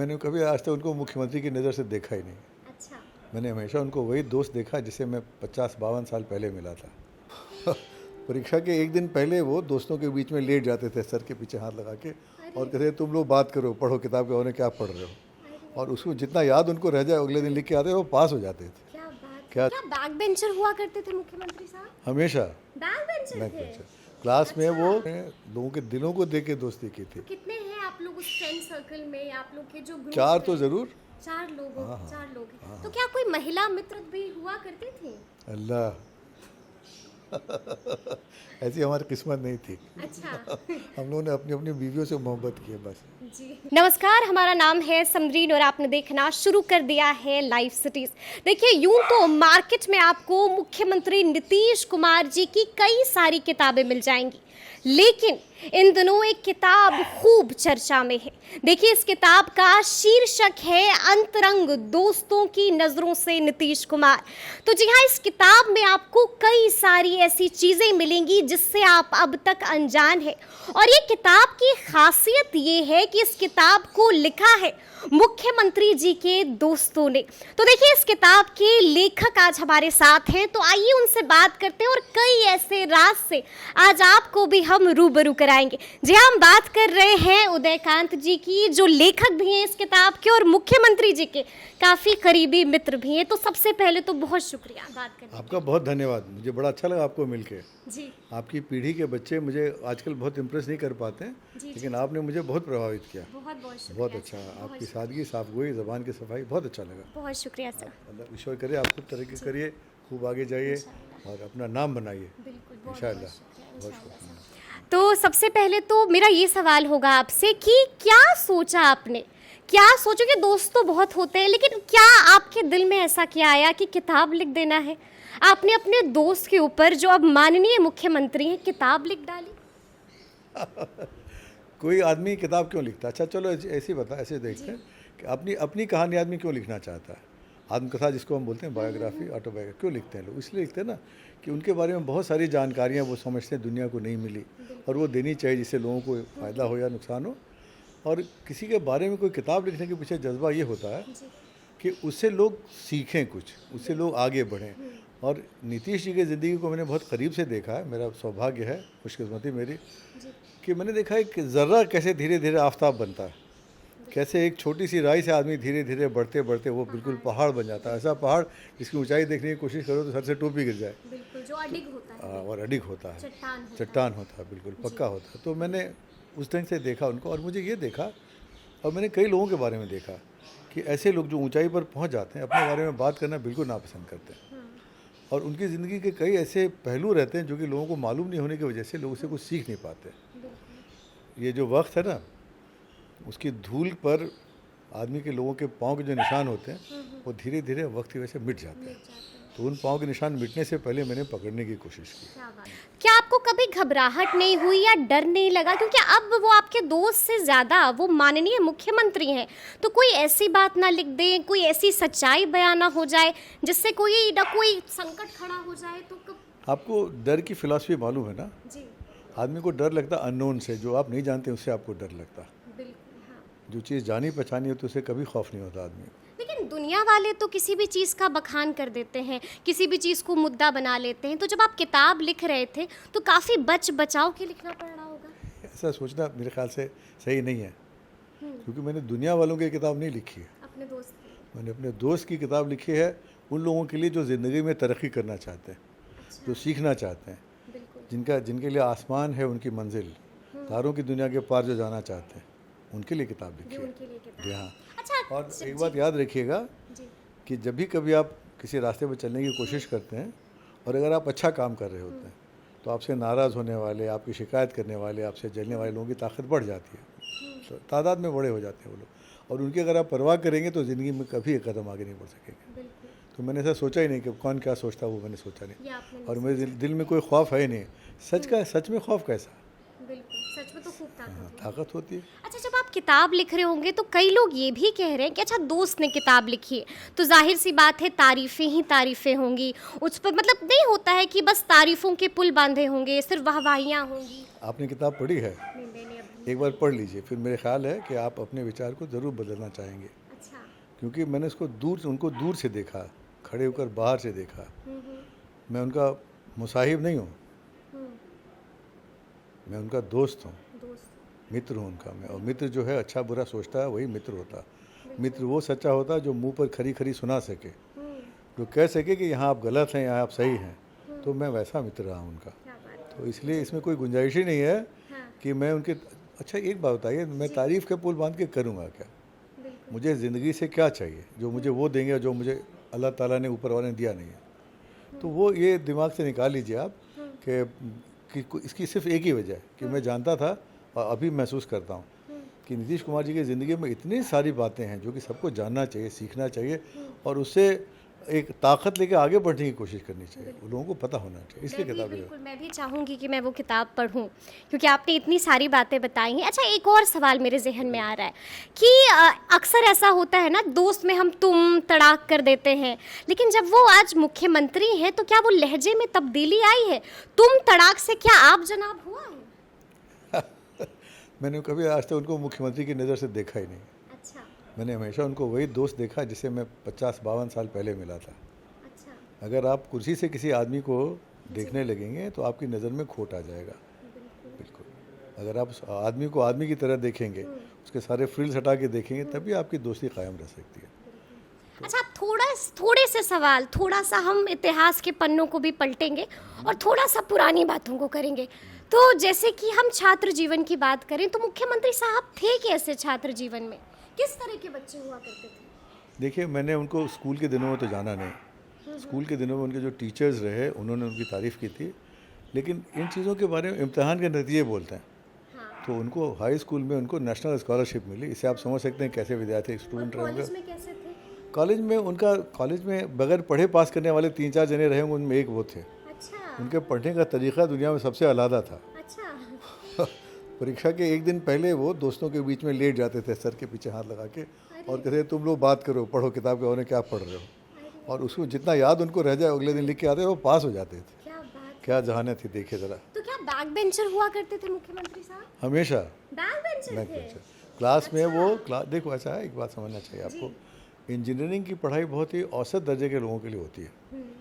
मैंने कभी आज तक उनको मुख्यमंत्री की नज़र से देखा ही नहीं। अच्छा। मैंने हमेशा उनको वही दोस्त देखा जिसे मैं 50-52 साल पहले मिला था। परीक्षा के एक दिन पहले वो दोस्तों के बीच में लेट जाते थे सर के पीछे हाथ लगा के और कहते तुम लोग बात करो, पढ़ो किताब के होने क्या पढ़ रहे हो, और उसको जितना याद उनको रह जाए अगले दिन लिख के आते वो पास हो जाते थे। क्या बात क्या बैक बेंचर हुआ करते थे मुख्यमंत्री साहब? हमेशा बैक बेंचर बैक थे। बेंचर। क्लास में वो लोगों के दिलों को देख के दोस्ती की थी। कितने हैं आप लोग उस फ्रेंड सर्कल में? आप लोग के जो ग्रुप 4 तो है? ज़रूर। 4 लोग हो, हाँ, हाँ। 4 लोग हैं। तो क्या कोई महिला मित्र भी हुआ करती थी? अल्लाह ऐसी हमारी किस्मत नहीं थी। अच्छा। हम लोगों ने अपनी अपनी बीवियों से मोहब्बत की है बस। जी नमस्कार, हमारा नाम है समरीन और आपने देखना शुरू कर दिया है लाइव सिटीज। देखिए, यूं तो मार्केट में आपको मुख्यमंत्री नीतीश कुमार जी की कई सारी किताबें मिल जाएंगी, लेकिन इन दिनों एक किताब खूब चर्चा में है। देखिए, इस किताब का शीर्षक है अंतरंग दोस्तों की नज़रों से नीतीश कुमार। तो जी हाँ, इस किताब में आपको कई सारी ऐसी चीज़ें मिलेंगी जिससे आप अब तक अनजान हैं। और ये किताब की खासियत ये है कि इस किताब को लिखा है मुख्यमंत्री जी के दोस्तों ने। तो देखिए, इस किताब के लेखक आज हमारे साथ हैं, तो आइए उनसे बात करते हैं और कई ऐसे राज से आज आपको भी हम रूबरू कराएंगे। जी हाँ, हम बात कर रहे हैं उदयकांत जी की, जो लेखक भी हैं इस किताब के और मुख्यमंत्री जी के काफ़ी करीबी मित्र भी हैं। तो सबसे पहले तो बहुत शुक्रिया बात करने आपका बहुत धन्यवाद। मुझे बड़ा अच्छा लगा आपको मिलके। जी आपकी पीढ़ी के बच्चे मुझे आजकल बहुत इम्प्रेस नहीं कर पाते हैं, लेकिन आपने मुझे बहुत प्रभावित किया। बहुत बहुत शुक्रिया। बहुत अच्छा, आपकी सादगी, साफगोई, ज़बान की सफाई बहुत अच्छा लगा। बहुत शुक्रिया सर। अल्लाह ईश्वर करे आप खूब तरक्की करिए, खूब आगे जाइए और अपना नाम बनाइए इंशाअल्लाह। बहुत शुक्रिया। तो सबसे पहले तो मेरा ये सवाल होगा आपसे कि क्या सोचा आपने, क्या सोचो कि दोस्त तो बहुत होते हैं, लेकिन क्या आपके दिल में ऐसा क्या आया कि किताब लिख देना है? आपने अपने दोस्त के ऊपर, जो अब माननीय मुख्यमंत्री हैं, किताब लिख डाली? कोई आदमी किताब क्यों लिखता है? अच्छा चलो ऐसे बता, ऐसे देखते हैं कि अपनी अपनी कहानी आदमी क्यों लिखना चाहता है। आत्मकथा जिसको हम बोलते हैं, बायोग्राफी, ऑटोबायोग्राफी क्यों लिखते हैं लोग? इसलिए लिखते हैं ना कि उनके बारे में बहुत सारी जानकारियाँ वो समझते हैं दुनिया को नहीं मिली और वो देनी चाहिए, जिससे लोगों को फ़ायदा हो या नुकसान हो। और किसी के बारे में कोई किताब लिखने के पीछे जज्बा ये होता है कि उससे लोग सीखें कुछ, उससे लोग आगे बढ़ें। और नीतीश जी की ज़िंदगी को मैंने बहुत करीब से देखा है। मेरा सौभाग्य है, खुशकिस्मती मेरी, कि मैंने देखा है कि ज़र्रा कैसे धीरे धीरे आफताब बनता है, कैसे एक छोटी सी राई से आदमी धीरे धीरे बढ़ते बढ़ते वो बिल्कुल पहाड़ बन जाता है। ऐसा पहाड़ जिसकी ऊंचाई देखने की कोशिश करो तो सर से टोपी गिर जाए। बिल्कुल, जो अडिग होता है, और अडिग होता है, चट्टान चट्टान होता है, बिल्कुल पक्का होता है। तो मैंने उस ढंग से देखा उनको, और मुझे ये देखा, और मैंने कई लोगों के बारे में देखा कि ऐसे लोग जो ऊंचाई पर पहुंच जाते हैं अपने बारे में बात करना बिल्कुल नापसंद करते हैं, और उनकी ज़िंदगी के कई ऐसे पहलू रहते हैं जो कि लोगों को मालूम नहीं होने की वजह से लोग उससे कुछ सीख नहीं पाते। ये जो वक्त है ना, उसकी धूल पर आदमी के, लोगों के पाँव के जो निशान होते हैं वो धीरे धीरे वक्त की वजह से मिट जाते हैं। तो उन पाँव के निशान मिटने से पहले मैंने पकड़ने की कोशिश की। क्या आपको कभी घबराहट नहीं हुई या डर नहीं लगा, क्योंकि अब वो आपके दोस्त से ज़्यादा वो माननीय मुख्यमंत्री हैं, तो कोई ऐसी बात ना लिख दें, कोई ऐसी सच्चाई बयान ना हो जाए जिससे कोई ना कोई संकट खड़ा हो जाए? तो कब आपको डर की फिलॉसफी मालूम है ना? जी आदमी को डर लगता अननोन से, जो आप नहीं जानते उससे आपको डर लगता। बिल्कुल, हाँ। जो चीज़ जानी पहचानी हो तो उसे कभी खौफ नहीं होता आदमी को। लेकिन दुनिया वाले तो किसी भी चीज़ का बखान कर देते हैं, किसी भी चीज़ को मुद्दा बना लेते हैं। तो जब आप किताब लिख रहे थे तो काफ़ी बचाव के लिखना पड़ रहा होगा? ऐसा सोचना मेरे ख्याल से सही नहीं है, क्योंकि मैंने दुनिया वालों की किताब नहीं लिखी है। अपने दोस्त की? मैंने अपने दोस्त की किताब लिखी है उन लोगों के लिए जो ज़िंदगी में तरक्की करना चाहते हैं, जो सीखना चाहते हैं, जिनके लिए आसमान है उनकी मंजिल, तारों की दुनिया के पार जो जाना चाहते हैं, उनके लिए किताब लिखी है। जी हाँ। अच्छा, और एक बात याद रखिएगा कि जब भी कभी आप किसी रास्ते पर चलने की कोशिश करते हैं और अगर आप अच्छा काम कर रहे होते हैं तो आपसे नाराज़ होने वाले, आपकी शिकायत करने वाले, आपसे जलने वाले लोगों की ताकत बढ़ जाती है, तो तादाद में बड़े हो जाते हैं वो लोग, और उनकी अगर आप परवाह करेंगे तो ज़िंदगी में कभी एक कदम आगे नहीं बढ़ सकेंगे। तो मैंने ऐसा सोचा ही नहीं कि कौन क्या सोचता वो मैंने सोचा नहीं, और मेरे दिल में कोई खौफ है ही नहीं। सच में खौफ कैसा? बिल्कुल, सच में तो खूब ताकत होती है। अच्छा, जब आप किताब लिख रहे होंगे तो कई लोग ये भी कह रहे हैं कि अच्छा, दोस्त ने किताब लिखी है तो जाहिर सी बात है तारीफ़ें ही तारीफ़ें होंगी उस पर, मतलब नहीं होता है कि बस तारीफ़ों के पुल बांधे होंगे, सिर्फ वाहवाहियाँ होंगी। आपने किताब पढ़ी है? नहीं, मैंने एक बार पढ़ लीजिए, फिर मेरे ख्याल है कि आप अपने विचार को ज़रूर बदलना चाहेंगे, अच्छा। क्योंकि मैंने उनको दूर से देखा, खड़े होकर बाहर से देखा। मैं उनका मुसाहिब नहीं हूँ, मैं उनका दोस्त हूँ, दोस्त। मित्र हूँ उनका मैं। और मित्र जो है अच्छा बुरा सोचता है, वही मित्र होता है। मित्र वो सच्चा होता है जो मुंह पर खरी खरी सुना सके, जो कह सके कि यहाँ आप गलत हैं, यहाँ आप सही हैं। तो मैं वैसा मित्र रहा हूँ उनका। क्या बात तो इसलिए इसमें कोई गुंजाइश ही नहीं है है। हाँ, कि मैं उनके। अच्छा एक बात बताइए, मैं तारीफ़ के पुल बांध के करूँगा क्या? बिल्कुल। मुझे ज़िंदगी से क्या चाहिए जो मुझे वो देंगे, जो मुझे अल्लाह ताला ने ऊपर वाले ने दिया नहीं है? तो वो ये दिमाग से निकाल लीजिए आप कि इसकी सिर्फ एक ही वजह है कि मैं जानता था और अभी महसूस करता हूँ कि नीतीश कुमार जी की ज़िंदगी में इतनी सारी बातें हैं जो कि सबको जानना चाहिए, सीखना चाहिए और उससे एक ताकत लेके आगे बढ़ने की कोशिश करनी चाहिए। उन लोगों को पता होना चाहिए, इसलिए किताब है। बिल्कुल, मैं भी चाहूँगी कि मैं वो किताब पढूं, क्योंकि आपने इतनी सारी बातें बताई हैं। अच्छा, एक और सवाल मेरे ज़हन में आ रहा है कि अक्सर ऐसा होता है ना, दोस्त में हम तुम तड़ाक कर देते हैं, लेकिन जब वो आज मुख्यमंत्री हैं तो क्या वो लहजे में तब्दीली आई है? तुम तड़ाक से क्या आप जनाब हुआ है? मैंने कभी आज तक उनको मुख्यमंत्री की नज़र से देखा ही नहीं। अच्छा। मैंने हमेशा उनको वही दोस्त देखा जिसे मैं 50-52 साल पहले मिला था। अच्छा। अगर आप कुर्सी से किसी आदमी को देखने लगेंगे तो आपकी नज़र में खोट आ जाएगा। बिल्कुल। अगर आप उस आदमी को आदमी की तरह देखेंगे, उसके सारे फ्रिल्स हटा के देखेंगे, तभी आपकी दोस्ती कायम रह सकती है। अच्छा, आप थोड़े से सवाल, थोड़ा सा हम इतिहास के पन्नों को भी पलटेंगे और थोड़ा सा पुरानी बातों को करेंगे। तो जैसे कि हम छात्र जीवन की बात करें तो मुख्यमंत्री साहब थे कैसे छात्र जीवन में? किस तरह के बच्चे हुआ करते थे? देखिए, मैंने उनको स्कूल के दिनों में तो जाना नहीं। स्कूल के दिनों में उनके जो टीचर्स रहे उन्होंने उनकी तारीफ़ की थी, लेकिन इन चीज़ों के बारे में इम्तिहान के नतीजे बोलते हैं। हाँ। तो उनको हाई स्कूल में उनको नेशनल स्कॉलरशिप मिली। इससे आप समझ सकते हैं कैसे विद्यार्थी स्टूडेंट रहे होंगे। कॉलेज में कैसे थे? कॉलेज में बगैर पढ़े पास करने वाले 3-4 जने रहे होंगे, उनमें एक वो थे। अच्छा। उनके पढ़ने का तरीक़ा दुनिया में सबसे अलग था। अच्छा। परीक्षा के एक दिन पहले वो दोस्तों के बीच में लेट जाते थे, सर के पीछे हाथ लगा के, और कहते तुम लोग बात करो, पढ़ो किताब के बारे में क्या पढ़ रहे हो, और उसको जितना याद उनको रह जाए अगले दिन लिख के आते वो पास हो जाते थे। क्या बात। क्या जहानें थी, देखिए ज़रा। तो क्या बैक बेंचर हुआ करते थे मुख्यमंत्री साहब? हमेशा बैक बेंचर बैक थे? बेंचर। क्लास में वो देखो ऐसा है, एक बात समझना चाहिए आपको, इंजीनियरिंग की पढ़ाई बहुत ही औसत दर्जे के लोगों के लिए होती है।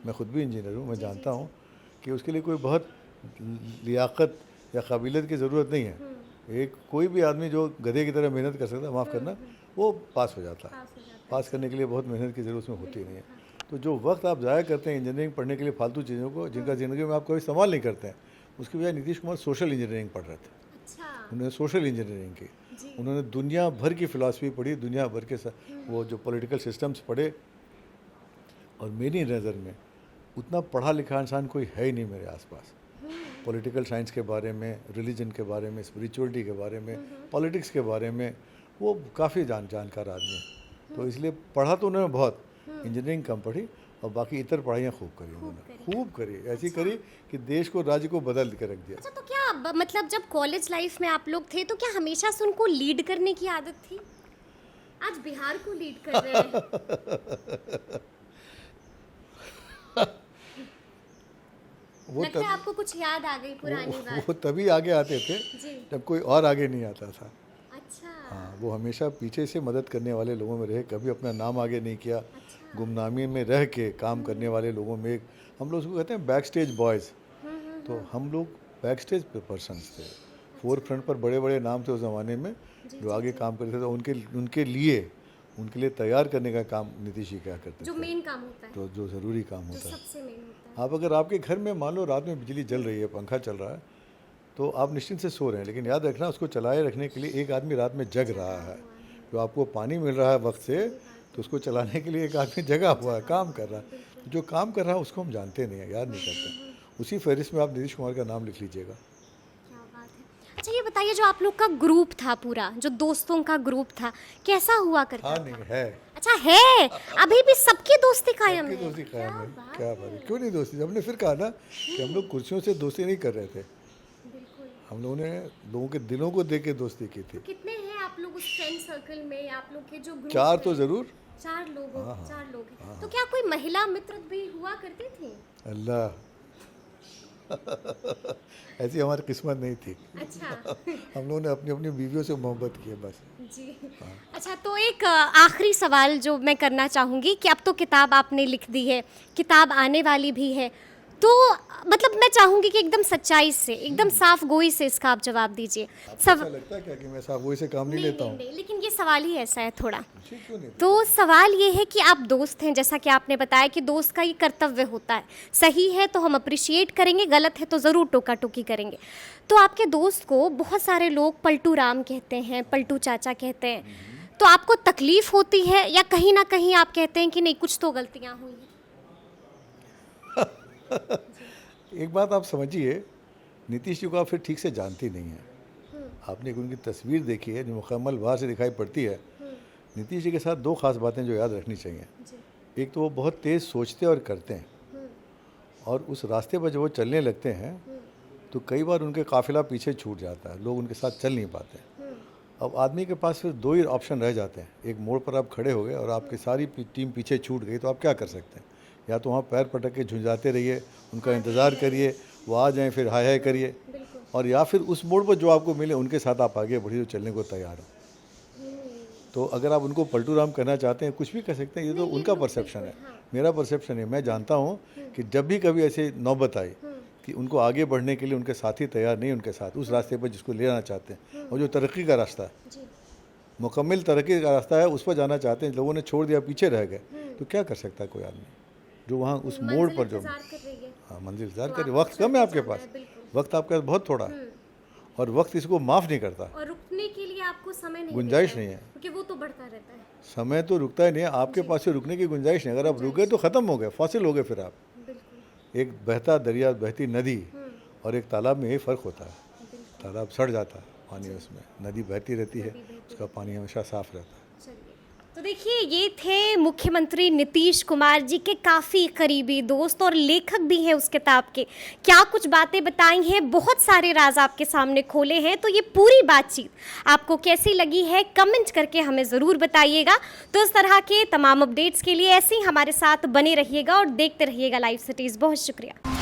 मैं खुद भी इंजीनियर हूँ, मैं जानता हूँ कि उसके लिए कोई बहुत लियाकत या काबिलियत की ज़रूरत नहीं है। एक कोई भी आदमी जो गधे की तरह मेहनत कर सकता है, माफ़ करना, वो पास हो जाता है। पास करने के लिए बहुत मेहनत की ज़रूरत उसमें होती नहीं है। तो जो वक्त आप ज़ाया करते हैं इंजीनियरिंग पढ़ने के लिए फालतू चीज़ों को, जिनका ज़िंदगी में आप कभी इस्तेमाल नहीं करते हैं, उसकी बजाय नीतीश कुमार सोशल इंजीनियरिंग पढ़ रहे थे। अच्छा। उन्होंने सोशल इंजीनियरिंग की, उन्होंने दुनिया भर की फ़िलासफ़ी पढ़ी, दुनिया भर के वो जो पॉलिटिकल सिस्टम्स पढ़े, और मेरी नज़र में उतना पढ़ा लिखा इंसान कोई है ही नहीं मेरे आसपास। पॉलिटिकल साइंस के बारे में, रिलीजन के बारे में, स्पिरिचुअलिटी के बारे में, पॉलिटिक्स के बारे में वो काफ़ी जानकार आदमी है। तो इसलिए पढ़ा तो उन्होंने बहुत, इंजीनियरिंग कम पढ़ी और बाकी इतर पढ़ाइयाँ खूब करी उन्होंने, खूब करी, ऐसी करी कि देश को, राज्य को बदल के रख दिया। अच्छा, तो क्या मतलब जब कॉलेज लाइफ में आप लोग थे तो क्या हमेशा से उनको लीड करने की आदत थी? आज बिहार को लीड कर रहे हैं। लगता है आपको कुछ याद आ गई पुरानी बात। वो तभी आगे आते थे जी। जब कोई और आगे नहीं आता था। अच्छा। हाँ, वो हमेशा पीछे से मदद करने वाले लोगों में रहे, कभी अपना नाम आगे नहीं किया। गुमनामी में रह के काम करने वाले लोगों में एक, हम लोग उसको कहते हैं बैक स्टेज बॉयज़। तो हम लोग बैक स्टेज पर्सन्स थे, फोर फ्रंट पर बड़े बड़े नाम थे उस ज़माने में जो आगे काम करते थे। तो उनके लिए तैयार करने का काम नीतीश जी क्या करते थे, जो मेन काम होता है, तो जो ज़रूरी काम जो होता है। सबसे मेन होता है। आप अगर आपके घर में मान लो रात में बिजली जल रही है, पंखा चल रहा है, तो आप निश्चिंत से सो रहे हैं, लेकिन याद रखना उसको चलाए रखने के लिए एक आदमी रात में जग रहा है। जो आपको पानी मिल रहा है वक्त से, तो उसको चलाने के लिए एक आदमी जगा हुआ है, काम कर रहा है। जो काम कर रहा है उसको हम जानते नहीं हैं, याद नहीं करते। उसी फहरिस्त में आप नीतीश कुमार का नाम लिख लीजिएगा। क्या बात है। अच्छा, ये बताइए, जो आप लोग का ग्रुप था पूरा, जो दोस्तों का ग्रुप था, कैसा हुआ करता हाँ, था? नहीं है, अच्छा है, अभी भी सबकी दोस्ती कायम सबकी है? दोस्ती कायम है। क्या बात है, क्यों नहीं दोस्ती? हमने फिर कहा ना कि हम लोग कुर्सियों से दोस्ती नहीं कर रहे थे, बिल्कुल। हम लोगों ने लोगों के दिलों को देख के दोस्ती की थी। कितने हैं आप लोग उस फ्रेंड सर्कल में? आप लोग के जो ग्रुप 4 तो है? ज़रूर। 4 लोग हो, 4 लोग हैं। तो क्या कोई महिला मित्र भी हुआ करती थी? अल्लाह, ऐसी हमारी किस्मत नहीं थी। अच्छा हम लोगों ने अपनी अपनी बीवियों से मोहब्बत की है बस। जी। अच्छा, तो एक आखिरी सवाल जो मैं करना चाहूँगी कि अब तो किताब आपने लिख दी है, किताब आने वाली भी है, तो मतलब मैं चाहूँगी कि एकदम सच्चाई से, एकदम साफ गोई से इसका आप जवाब दीजिए। ऐसा लगता है क्या कि मैं साफ वही से काम नहीं लेता हूँ? नहीं, लेकिन ये सवाल ही ऐसा है थोड़ा। जी, क्यों नहीं? तो सवाल ये है कि आप दोस्त हैं, जैसा कि आपने बताया कि दोस्त का ये कर्तव्य होता है, सही है तो हम अप्रिशिएट करेंगे, गलत है तो ज़रूर टोका टोकी करेंगे। तो आपके दोस्त को बहुत सारे लोग पलटू राम कहते हैं, पलटू चाचा कहते हैं, तो आपको तकलीफ होती है या कहीं ना कहीं आप कहते हैं कि नहीं कुछ तो गलतियाँ हुई हैं? एक बात आप समझिए, नीतीश जी को आप फिर ठीक से जानती नहीं है। आपने उनकी तस्वीर देखी है जो मुकम्मल बाहर से दिखाई पड़ती है। नीतीश जी के साथ दो खास बातें जो याद रखनी चाहिए। एक तो वो बहुत तेज़ सोचते और करते हैं, और उस रास्ते पर जब वो चलने लगते हैं तो कई बार उनके काफिला पीछे छूट जाता है, लोग उनके साथ चल नहीं पाते। अब आदमी के पास फिर दो ही ऑप्शन रह जाते हैं। एक मोड़ पर आप खड़े हो गए और आपकी सारी टीम पीछे छूट गई, तो आप क्या कर सकते हैं? या तो वहाँ पैर पटक के झुंझाते रहिए, उनका इंतज़ार करिए, वो आ जाएं, फिर हाय हाय करिए, और या फिर उस मोड़ पर जो आपको मिले उनके साथ आप आगे बढ़िए, तो चलने को तैयार हो। तो अगर आप उनको पलटू राम करना चाहते हैं, कुछ भी कर सकते हैं, ये तो उनका परसेप्शन है। मेरा परसेप्शन है, मैं जानता हूँ कि जब भी कभी ऐसे नौबत आई कि उनको आगे बढ़ने के लिए उनके साथी तैयार नहीं, उनके साथ उस रास्ते पर जिसको ले जाना चाहते हैं, और जो तरक्की का रास्ता है, मुकम्मल तरक्की का रास्ता है, उस पर जाना चाहते हैं, लोगों ने छोड़ दिया, पीछे रह गए, तो क्या कर सकता है कोई आदमी जो वहाँ उस मोड़ पर जो, हाँ मंजिल इंतजार करिए। वक्त कम है आपके पास, वक्त आपके पास बहुत थोड़ा है, और वक्त इसको माफ़ नहीं करता। और रुकने के लिए आपको समय नहीं, गुंजाइश नहीं है, क्योंकि वो तो बढ़ता रहता है। समय तो रुकता ही नहीं है, आपके पास से रुकने की गुंजाइश नहीं। अगर आप रुक गए तो ख़त्म हो गए, फॉसिल हो गए। फिर आप एक बहता दरिया, बहती नदी और एक तालाब में यही फ़र्क होता है। तालाब सड़ जाता है पानी उसमें, नदी बहती रहती है, उसका पानी हमेशा साफ रहता है। तो देखिए, ये थे मुख्यमंत्री नीतीश कुमार जी के काफ़ी करीबी दोस्त और लेखक भी हैं उस किताब के। क्या कुछ बातें बताई हैं, बहुत सारे राज आपके सामने खोले हैं। तो ये पूरी बातचीत आपको कैसी लगी है, कमेंट करके हमें ज़रूर बताइएगा। तो इस तरह के तमाम अपडेट्स के लिए ऐसे ही हमारे साथ बने रहिएगा और देखते रहिएगा लाइव सिटीज़। बहुत शुक्रिया।